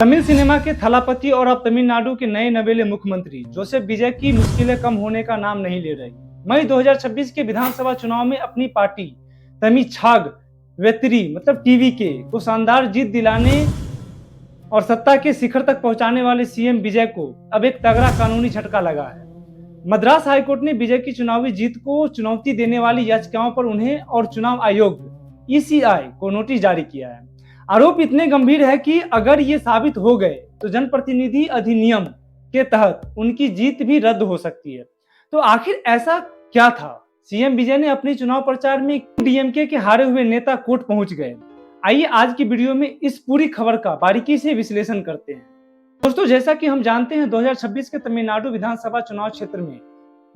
Tamil cinema के थलापति और अब तमिलनाडु के नए नवेले मुख्यमंत्री जोसेफ विजय की मुश्किलें कम होने का नाम नहीं ले रही। मई 2026 के विधानसभा चुनाव में अपनी पार्टी तमिछाग वेत्री टीवीके को शानदार जीत दिलाने और सत्ता के शिखर तक पहुंचाने वाले सीएम विजय को अब एक तगड़ा कानूनी झटका लगा है। मद्रास हाईकोर्ट ने विजय की चुनावी जीत को चुनौती देने वाली याचिकाओं पर उन्हें और चुनाव आयोग ईसीआई को नोटिस जारी किया है। आरोप इतने गंभीर है कि अगर ये साबित हो गए तो जनप्रतिनिधि अधिनियम के तहत उनकी जीत भी रद्द हो सकती है। तो आखिर ऐसा क्या था? सीएम विजय ने अपने चुनाव प्रचार में डीएमके के हारे हुए नेता कोर्ट पहुंच गए। आइए आज की वीडियो में इस पूरी खबर का बारीकी से विश्लेषण करते हैं। दोस्तों, जैसा कि हम जानते हैं 2026 के तमिलनाडु विधानसभा चुनाव क्षेत्र में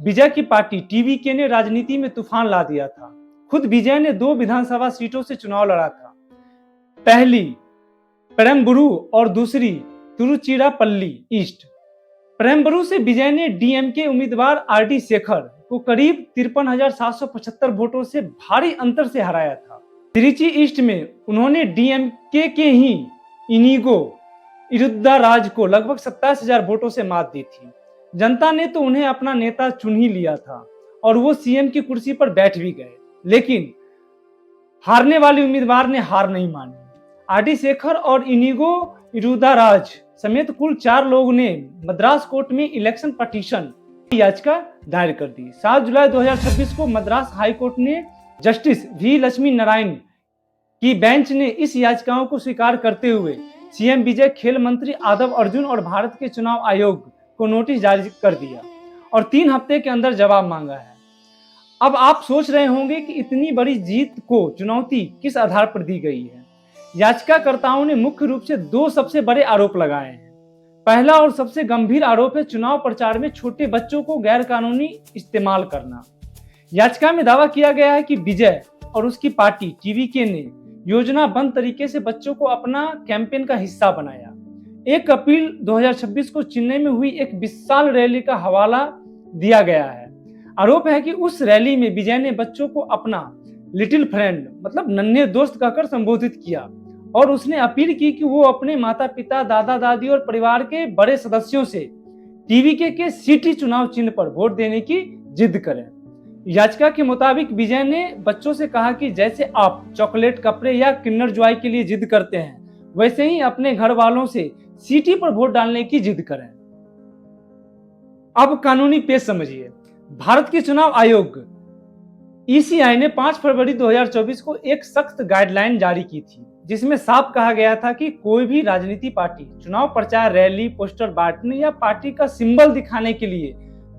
विजय की पार्टी टीवीके ने राजनीति में तूफान ला दिया था। खुद विजय ने 2 विधानसभा सीटों से चुनाव लड़ा था, पहली पेरम्बलूर और दूसरी तिरुचिरापल्ली ईस्ट। पेरम्बलूर से विजय ने डीएमके उम्मीदवार आरडी शेखर को करीब 53,775 वोटों से भारी अंतर से हराया था। तिरुचि ईस्ट में उन्होंने डीएमके के ही इनिगो इरुद्धाराज को लगभग 27,000 वोटों से मात दी थी। जनता ने तो उन्हें अपना नेता चुन ही लिया था और वो सीएम की कुर्सी पर बैठ भी गए, लेकिन हारने वाले उम्मीदवार ने हार नहीं मानी। आरडी शेखर और इनिगो इरुद्धाराज समेत कुल 4 लोगों ने मद्रास कोर्ट में इलेक्शन पटिशन की याचिका दायर कर दी। 7 जुलाई 2026 को मद्रास हाई कोर्ट ने जस्टिस वी लक्ष्मी नारायण की बेंच ने इस याचिकाओं को स्वीकार करते हुए सीएम विजय, खेल मंत्री आदव अर्जुन और भारत के चुनाव आयोग को नोटिस जारी कर दिया और 3 हफ्ते के अंदर जवाब मांगा है। अब आप सोच रहे होंगे कि इतनी बड़ी जीत को चुनौती किस आधार पर दी गई है। याचिकाकर्ताओं ने मुख्य रूप से 2 सबसे बड़े आरोप लगाए हैं। पहला और सबसे गंभीर आरोप है चुनाव प्रचार में छोटे बच्चों को गैर कानूनी इस्तेमाल करना। याचिका में दावा किया गया है कि विजय और उसकी पार्टी टीवीके ने योजनाबद्ध तरीके से बच्चों को अपना कैंपेन का हिस्सा बनाया। 1 अप्रैल 2026 को चेन्नई में हुई एक विशाल रैली का हवाला दिया गया है। आरोप है कि उस रैली में विजय ने बच्चों को अपना लिटिल फ्रेंड नन्हे दोस्त कहकर संबोधित किया और उसने अपील की कि वो अपने माता पिता, दादा दादी और परिवार के बड़े सदस्यों से टीवीके के सिटी चुनाव चिन्ह पर वोट देने की जिद करें। याचिका के मुताबिक विजय ने बच्चों से कहा कि जैसे आप चॉकलेट, कपड़े या किंडर जॉय के लिए जिद करते हैं, वैसे ही अपने घर वालों से सिटी पर वोट डालने की जिद करें। अब कानूनी पेश समझिए। भारत के चुनाव आयोग ईसीआई ने 5 फरवरी 2024 को एक सख्त गाइडलाइन जारी की थी, जिसमें साफ कहा गया था कि कोई भी राजनीति पार्टी चुनाव प्रचार, रैली, पोस्टर बांटने या पार्टी का सिंबल दिखाने के लिए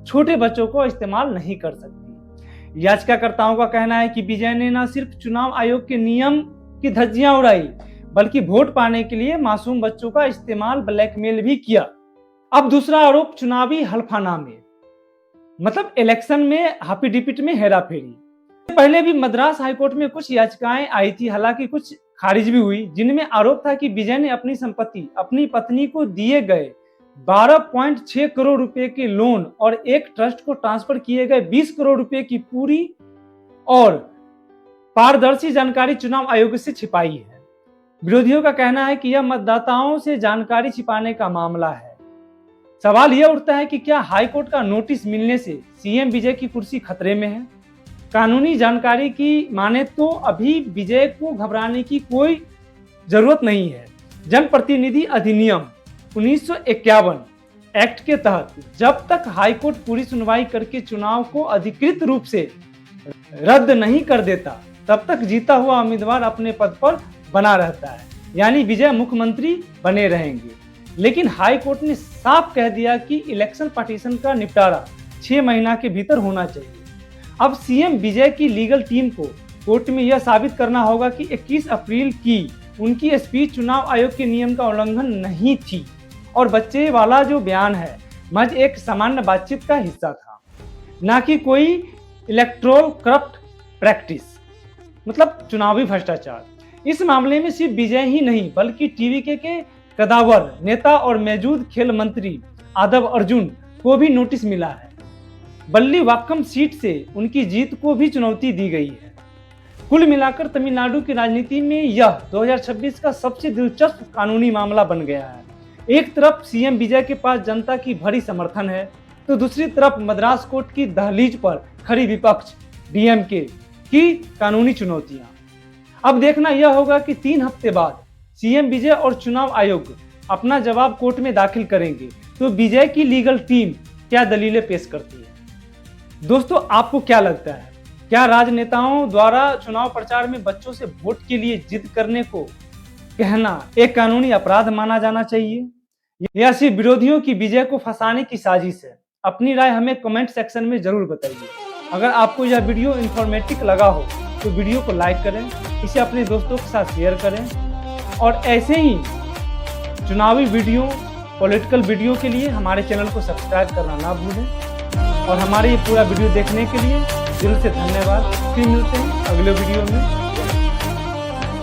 छोटे बच्चों को इस्तेमाल नहीं कर सकती। याचिकाकर्ताओं का कहना है कि विजय ने न सिर्फ चुनाव आयोग के नियम की धज्जियां उड़ाई, बल्कि वोट पाने के लिए मासूम बच्चों का इस्तेमाल, ब्लैकमेल भी किया। अब दूसरा आरोप चुनावी हल्फनामे, इलेक्शन में हाफिडिपिट में हेराफेरी। पहले भी मद्रास हाईकोर्ट में कुछ याचिकाएं आई थी, हालांकि कुछ खारिज भी हुई, जिनमें आरोप था कि विजय ने अपनी संपत्ति अपनी पत्नी को दिए गए 12.6 करोड़ रुपए के लोन और एक ट्रस्ट को ट्रांसफर किए गए 20 करोड़ रुपए की पूरी और पारदर्शी जानकारी चुनाव आयोग से छिपाई है। विरोधियों का कहना है कि यह मतदाताओं से जानकारी छिपाने का मामला है। सवाल यह उठता है कि क्या हाईकोर्ट का नोटिस मिलने से सीएम विजय की कुर्सी खतरे में है? कानूनी जानकारी की माने तो अभी विजय को घबराने की कोई जरूरत नहीं है। जनप्रतिनिधि अधिनियम 1951 एक्ट के तहत जब तक हाईकोर्ट पूरी सुनवाई करके चुनाव को अधिकृत रूप से रद्द नहीं कर देता, तब तक जीता हुआ उम्मीदवार अपने पद पर बना रहता है, यानी विजय मुख्यमंत्री बने रहेंगे। लेकिन हाईकोर्ट ने साफ कह दिया कि इलेक्शन पटिशन का निपटारा 6 महीना के भीतर होना चाहिए। अब सीएम विजय की लीगल टीम को कोर्ट में यह साबित करना होगा कि 21 अप्रैल की उनकी स्पीच चुनाव आयोग के नियम का उल्लंघन नहीं थी और बच्चे वाला जो बयान है महज एक सामान्य बातचीत का हिस्सा था, ना कि कोई इलेक्टोरल करप्ट प्रैक्टिस, चुनावी भ्रष्टाचार। इस मामले में सिर्फ विजय ही नहीं, बल्कि टीवीके के कदावर नेता और मौजूद खेल मंत्री आदव अर्जुन को भी नोटिस मिला है। बल्लीवाक्कम सीट से उनकी जीत को भी चुनौती दी गई है। कुल मिलाकर तमिलनाडु की राजनीति में यह 2026 का सबसे दिलचस्प कानूनी मामला बन गया है। एक तरफ सीएम विजय के पास जनता की भरी समर्थन है, तो दूसरी तरफ मद्रास कोर्ट की दहलीज पर खड़ी विपक्ष डीएमके की कानूनी चुनौतियां। अब देखना यह होगा कि 3 हफ्ते बाद सीएम विजय और चुनाव आयोग अपना जवाब कोर्ट में दाखिल करेंगे, तो विजय की लीगल टीम क्या दलीलें पेश करती है। दोस्तों, आपको क्या लगता है, क्या राजनेताओं द्वारा चुनाव प्रचार में बच्चों से वोट के लिए जिद करने को कहना एक कानूनी अपराध माना जाना चाहिए, या सिर्फ विरोधियों की विजय को फंसाने की साजिश है? अपनी राय हमें कमेंट सेक्शन में जरूर बताइए। अगर आपको यह वीडियो इंफॉर्मेटिव लगा हो तो वीडियो को लाइक करें, इसे अपने दोस्तों के साथ शेयर करें और ऐसे ही चुनावी वीडियो, पॉलिटिकल वीडियो के लिए हमारे चैनल को सब्सक्राइब करना ना भूलें। और हमारे ये पूरा वीडियो देखने के लिए दिल से धन्यवाद। फिर मिलते हैं अगले वीडियो में।